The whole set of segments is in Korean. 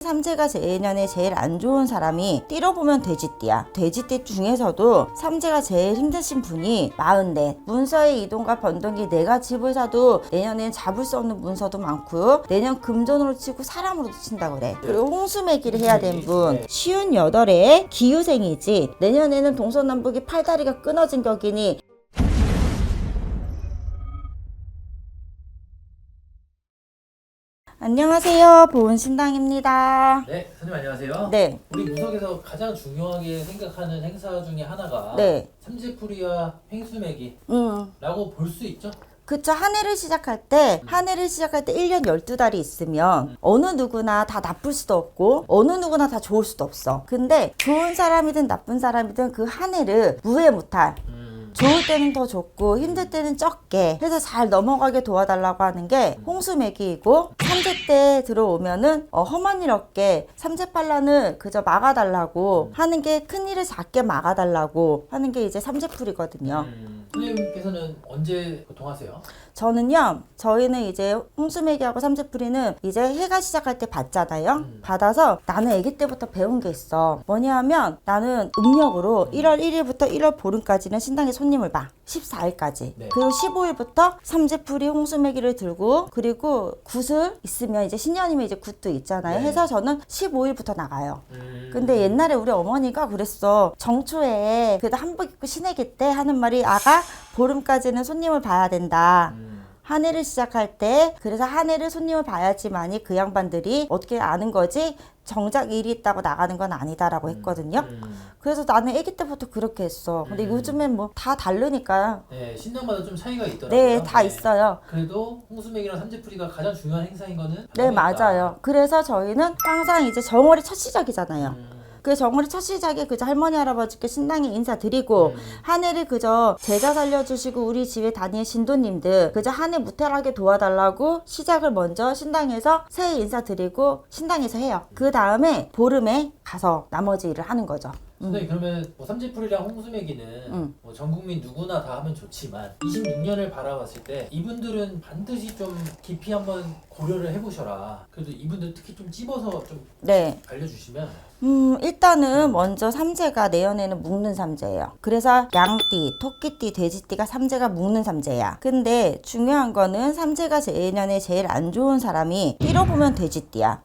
삼재가 내년에 제일 안 좋은 사람이 띠로 보면 돼지띠야. 돼지띠 중에서도 삼재가 제일 힘드신 분이 44. 문서의 이동과 변동기 내가 집을 사도 내년에는 잡을 수 없는 문서도 많고요. 내년 금전으로 치고 사람으로도 친다고 그래. 그리고 홍수매기를 해야 된 분 58에 기유생이지. 내년에는 동서남북이 팔다리가 끊어진 격이니 안녕하세요. 보은신당입니다. 네, 선생님 안녕하세요. 네. 우리 무속에서 가장 중요하게 생각하는 행사 중에 하나가 네. 삼재풀이와 횡수매기라고 볼 수 있죠? 그쵸. 한 해를 시작할 때 1년 12달이 있으면 어느 누구나 다 나쁠 수도 없고 어느 누구나 다 좋을 수도 없어. 근데 좋은 사람이든 나쁜 사람이든 그 한 해를 무해무탈 좋을 때는 더 좋고 힘들 때는 적게 해서 잘 넘어가게 도와달라고 하는 게 홍수매기이고, 삼재 때 들어오면은 험한 일 없게 삼재팔란을 그저 막아달라고 하는 게, 큰일을 작게 막아달라고 하는 게 이제 삼재풀이거든요. 선생님께서는 언제 보통 하세요? 저희는 이제 홍수매기하고 삼재풀이는 이제 해가 시작할 때 받잖아요. 받아서 나는 아기 때부터 배운 게 있어. 뭐냐 하면 나는 음력으로 1월 1일부터 1월 보름까지는 신당에 손님을 봐. 14일까지. 네. 그리고 15일부터 삼재풀이 홍수매기를 들고, 그리고 굿을 있으면 이제 신년이면 이제 굿도 있잖아요. 네. 해서 저는 15일부터 나가요. 근데 옛날에 우리 어머니가 그랬어. 정초에 그래도 한복 입고 시내기 때 하는 말이, 아가 보름까지는 손님을 봐야 된다. 한 해를 시작할 때, 그래서 한 해를 손님을 봐야지만이 그 양반들이 어떻게 아는 거지 정작 일이 있다고 나가는 건 아니다라고 했거든요. 그래서 나는 아기 때부터 그렇게 했어. 근데 요즘엔 뭐 다 다르니까. 네, 신당마다 좀 차이가 있더라고요. 네, 다 있어요. 그래도 홍수매기랑 삼재풀이가 가장 중요한 행사인 거는 네, 당연하다. 맞아요. 그래서 저희는 항상 이제 정월이 첫 시작이잖아요. 그 정월이 첫 시작에 그저 할머니 할아버지께 신당에 인사드리고, 한 해를 그저 제자 살려주시고 우리 집에 다니는 신도님들 그저 한 해 무탈하게 도와달라고 시작을 먼저 신당에서 새해 인사드리고 신당에서 해요. 그 다음에 보름에 가서 나머지 일을 하는 거죠. 선생님, 그러면 뭐 삼재풀이랑 홍수매기는 뭐 전 국민 누구나 다 하면 좋지만 26년을 바라봤을 때 이분들은 반드시 좀 깊이 한번 고려를 해보셔라. 그래도 이분들 특히 좀 찝어서 좀 네. 알려주시면. 일단은 먼저 삼재가 내년에는 묵는 삼재예요. 그래서 양띠, 토끼띠, 돼지띠가 삼재가 묵는 삼재야. 근데 중요한 거는 삼재가 내년에 제일 안 좋은 사람이 띠로 보면 돼지띠야.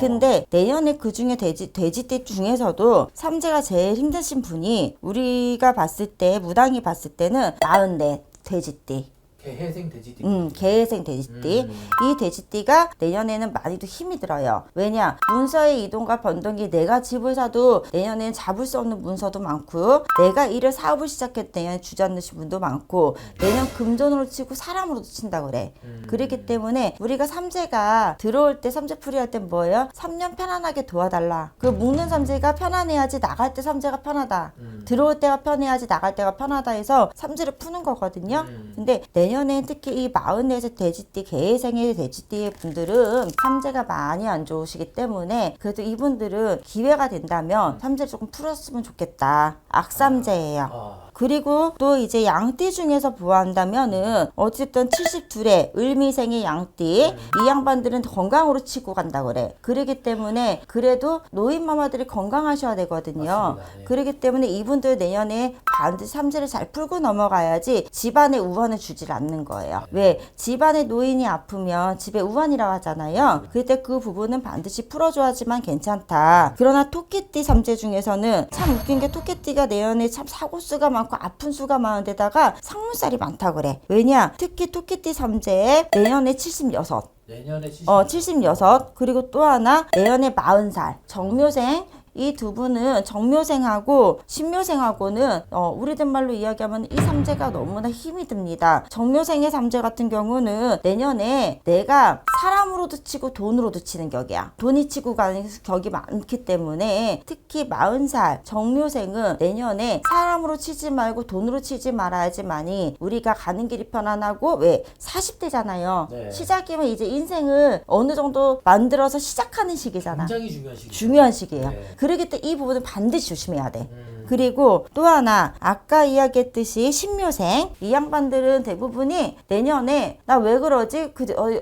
근데 내년에 그 중에 돼지띠 중에서도 삼재가 제일 힘드신 분이, 우리가 봤을 때 무당이 봤을 때는 44 돼지띠. 개해생 돼지띠. 개해생 돼지띠. 이 돼지띠가 내년에는 많이도 힘이 들어요. 왜냐? 문서의 이동과 변동기 내가 집을 사도 내년에는 잡을 수 없는 문서도 많고요. 내가 일을 사업을 시작했을 때 내년에 주저앉으신 분도 많고, 내년 금전으로 치고 사람으로도 친다고 그래. 그렇기 때문에 우리가 삼재가 들어올 때 삼재풀이 할 때 뭐예요? 3년 편안하게 도와달라. 그 묵는 삼재가 편안해야지 나갈 때 삼재가 편하다. 들어올 때가 편해야지 나갈 때가 편하다 해서 삼재를 푸는 거거든요. 근데 내년에 특히 이 44세 돼지띠, 개해생의 돼지띠의 분들은 삼재가 많이 안 좋으시기 때문에, 그래도 이분들은 기회가 된다면 삼재 조금 풀었으면 좋겠다. 악삼재예요. 그리고 또 이제 양띠 중에서 보아한다면은 어쨌든 72에 을미생의 양띠, 이 양반들은 건강으로 치고 간다 그래. 그러기 때문에 그래도 노인마마들이 건강하셔야 되거든요. 네. 그렇기 때문에 이분들 내년에 반드시 삼재를 잘 풀고 넘어가야지 집안에 우환을 주질 않는 거예요. 왜? 집안에 노인이 아프면 집에 우환이라고 하잖아요. 그때 그 부분은 반드시 풀어줘야지만 괜찮다. 그러나 토끼띠 삼재 중에서는 참 웃긴 게, 토끼띠가 내년에 참 사고수가 많고 아픈 수가 많은데다가 상문살이 많다 그래. 왜냐? 특히 토끼띠 삼재에 내년에 76. 내년에 76. 그리고 또 하나 내년에 40살 정묘생. 이 두 분은 정묘생하고 신묘생하고는 우리들 말로 이야기하면 이 삼재가 너무나 힘이 듭니다. 정묘생의 삼재 같은 경우는 내년에 내가 사람으로도 치고 돈으로도 치는 격이야. 돈이 치고 가는 격이 많기 때문에 특히 40살 정묘생은 내년에 사람으로 치지 말고 돈으로 치지 말아야지만이 우리가 가는 길이 편안하고, 왜? 40대잖아요. 네. 시작이면 이제 인생을 어느 정도 만들어서 시작하는 시기잖아. 굉장히 중요한 시기. 중요한 시기예요. 네. 그러기 때문에 이 부분은 반드시 조심해야 돼. 그리고 또 하나 아까 이야기했듯이 신묘생 이 양반들은 대부분이 내년에 나 왜 그러지?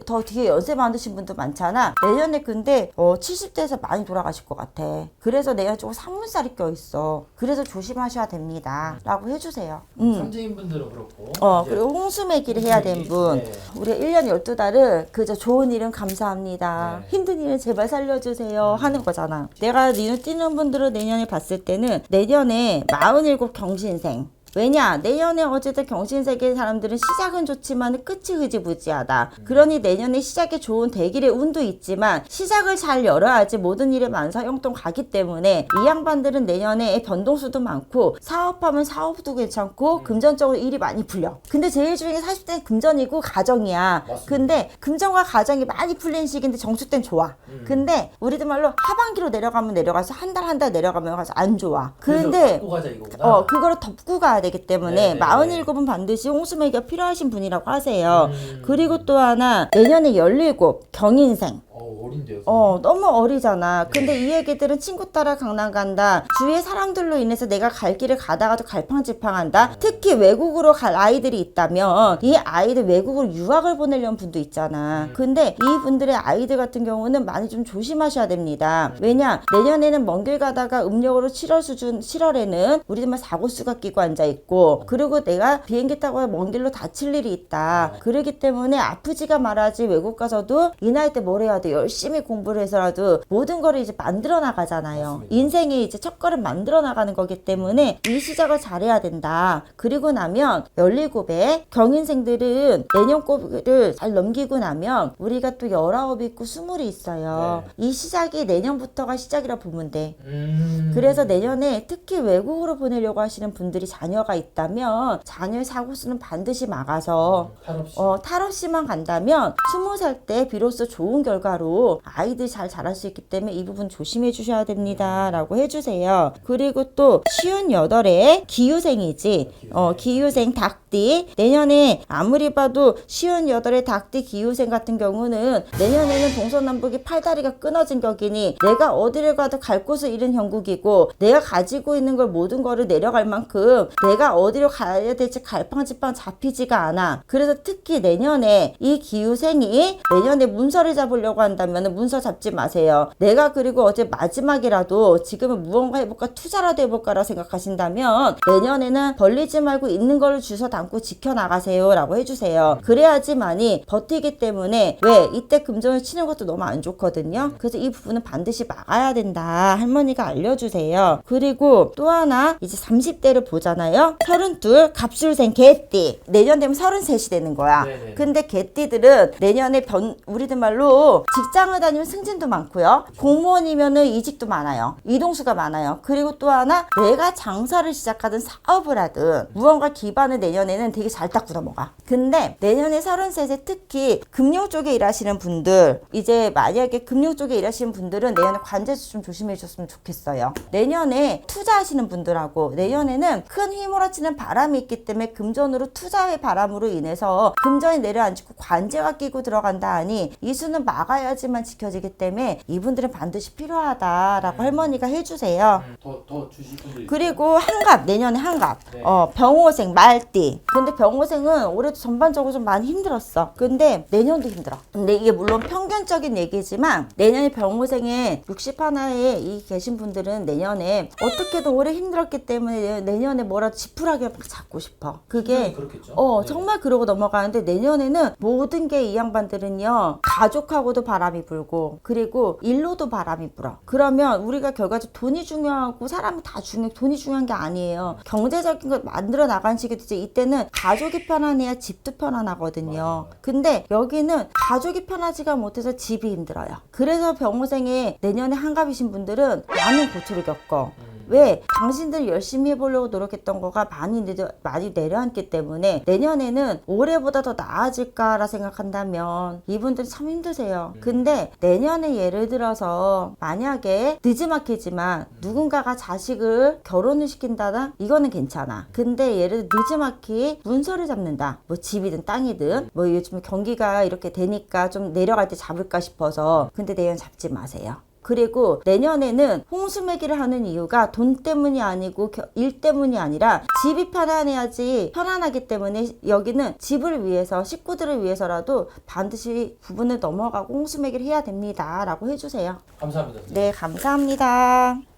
더 뒤에 연세 많으신 분도 많잖아. 내년에 근데 70대에서 많이 돌아가실 것 같아. 그래서 내년 조금 산문살이 껴있어. 그래서 조심하셔야 됩니다. 라고 해주세요. 삼재인 분들은 그렇고 그리고 홍수매기를 해야 되는 분. 네. 우리가 1년 12달을 그저 좋은 일은 감사합니다. 네. 힘든 일은 제발 살려주세요. 하는 거잖아. 내가 눈을 띄는 분들을 내년에 봤을 때는 내년에 47 경신생. 왜냐? 내년에 어쨌든 경신세계 사람들은 시작은 좋지만 끝이 흐지부지하다. 그러니 내년에 시작이 좋은 대길의 운도 있지만 시작을 잘 열어야지 모든 일에 만사형통 가기 때문에 이 양반들은 내년에 변동수도 많고 사업하면 사업도 괜찮고 금전적으로 일이 많이 풀려. 근데 제일 중요한 게 40대는 금전이고 가정이야. 맞습니다. 근데 금전과 가정이 많이 풀린 시기인데 정축 때는 좋아. 근데 우리들 말로 하반기로 내려가면 내려가서 한 달 내려가면 가서 안 좋아. 근데 덮고 가자 이거구나. 그거를 덮고 가야 되기 때문에 네네네. 47은 반드시 홍수매기가 필요하신 분이라고 하세요. 그리고 또 하나 내년에 17 경인생. 어린데요. 너무 어리잖아. 근데 이 애기들은 친구 따라 강남 간다. 주위의 사람들로 인해서 내가 갈 길을 가다가도 갈팡질팡한다. 특히 외국으로 갈 아이들이 있다면 이 아이들 외국으로 유학을 보내려는 분도 있잖아. 근데 이 분들의 아이들 같은 경우는 많이 좀 조심하셔야 됩니다. 왜냐? 내년에는 먼 길 가다가 음력으로 7월에는 우리들만 사고수가 끼고 앉아있고 그리고 내가 비행기 타고 먼 길로 다칠 일이 있다. 그러기 때문에 아프지가 말하지 외국 가서도 이 나이 때 뭘 해야 돼? 열심히 공부를 해서라도 모든 거를 이제 만들어 나가잖아요. 맞습니다. 인생이 이제 첫걸음 만들어 나가는 거기 때문에 이 시작을 잘해야 된다. 그리고 나면 17에 경인생들은 내년 꼴을 잘 넘기고 나면 우리가 또 19이 있고 20이 있어요. 이 시작이 내년부터가 시작이라 보면 돼. 그래서 내년에 특히 외국으로 보내려고 하시는 분들이 자녀가 있다면 자녀의 사고수는 반드시 막아서 탈 없이만 간다면 20살 때 비로소 좋은 결과로 아이들이 잘 자랄 수 있기 때문에 이 부분 조심해 주셔야 됩니다. 라고 해주세요. 그리고 또 58에 기유생이지. 기유생 닭띠. 내년에 아무리 봐도 58에 닭띠 기유생 같은 경우는 내년에는 동서남북이 팔다리가 끊어진 격이니 내가 어디를 가도 갈 곳을 잃은 형국이고 내가 가지고 있는 걸 모든 거를 내려갈 만큼 내가 어디로 가야 될지 갈팡질팡 잡히지가 않아. 그래서 특히 내년에 이 기유생이 내년에 문서를 잡으려고 한다면 문서 잡지 마세요. 내가 그리고 어제 마지막이라도 지금은 무언가 해볼까 투자라도 해볼까라고 생각하신다면 내년에는 벌리지 말고 있는 걸 주워 담고 지켜나가세요 라고 해주세요. 그래야지만이 버티기 때문에 왜 이때 금전을 치는 것도 너무 안 좋거든요. 그래서 이 부분은 반드시 막아야 된다. 할머니가 알려주세요. 그리고 또 하나 이제 30대를 보잖아요. 32 갑술생 개띠. 내년 되면 33이 되는 거야. 네네. 근데 개띠들은 내년에 우리들 말로 직장을 다니면 승진도 많고요. 공무원이면은 이직도 많아요. 이동수가 많아요. 그리고 또 하나 내가 장사를 시작하든 사업을 하든 무언가 기반을 내년에는 되게 잘 닦고 넘어가. 근데 내년에 33세 특히 금융 쪽에 일하시는 분들 이제 만약에 금융 쪽에 일하시는 분들은 내년에 관제수 좀 조심해 주셨으면 좋겠어요. 내년에 투자하시는 분들하고 내년에는 큰 휘몰아치는 바람이 있기 때문에 금전으로 투자의 바람으로 인해서 금전이 내려앉고 관제가 끼고 들어간다 하니 이 수는 막아야지만 지켜지기 때문에 이분들은 반드시 필요하다라고 할머니가 해주세요. 더 주실 분들 그리고 한갑 내년에 한갑 네. 병호생 말띠. 근데 병호생은 올해도 전반적으로 좀 많이 힘들었어. 근데 내년도 힘들어. 근데 이게 물론 평균적인 얘기지만 내년에 병호생에 61에 이 계신 분들은 내년에 어떻게든 올해 힘들었기 때문에 내년에 뭐라도 지푸라기 막 잡고 싶어. 그게 그렇겠죠. 네. 정말 그러고 넘어가는데 내년에는 모든 게 이 양반들은요 가족하고도 바람이 불고 그리고 일로도 바람이 불어. 그러면 우리가 결과적으로 돈이 중요하고 사람이 다 돈이 중요한 게 아니에요. 경제적인 걸 만들어 나간 시기도 이제 이때는 가족이 편안해야 집도 편안하거든요. 맞아요. 근데 여기는 가족이 편하지가 못해서 집이 힘들어요. 그래서 병호생에 내년에 한갑이신 분들은 많은 고초를 겪어. 왜? 당신들이 열심히 해보려고 노력했던 거가 많이 내려앉기 때문에 내년에는 올해보다 더 나아질까라 생각한다면 이분들이 참 힘드세요. 근데 내년에 예를 들어서 만약에 늦지막히지만 누군가가 자식을 결혼을 시킨다나 이거는 괜찮아. 근데 예를 들어 늦지막히 문서를 잡는다. 뭐 집이든 땅이든 뭐 요즘 경기가 이렇게 되니까 좀 내려갈 때 잡을까 싶어서 근데 내년 잡지 마세요. 그리고 내년에는 홍수매기를 하는 이유가 돈 때문이 아니고 일 때문이 아니라 집이 편안해야지 편안하기 때문에 여기는 집을 위해서 식구들을 위해서라도 반드시 부분을 넘어가고 홍수매기를 해야 됩니다 라고 해주세요. 감사합니다. 네, 감사합니다.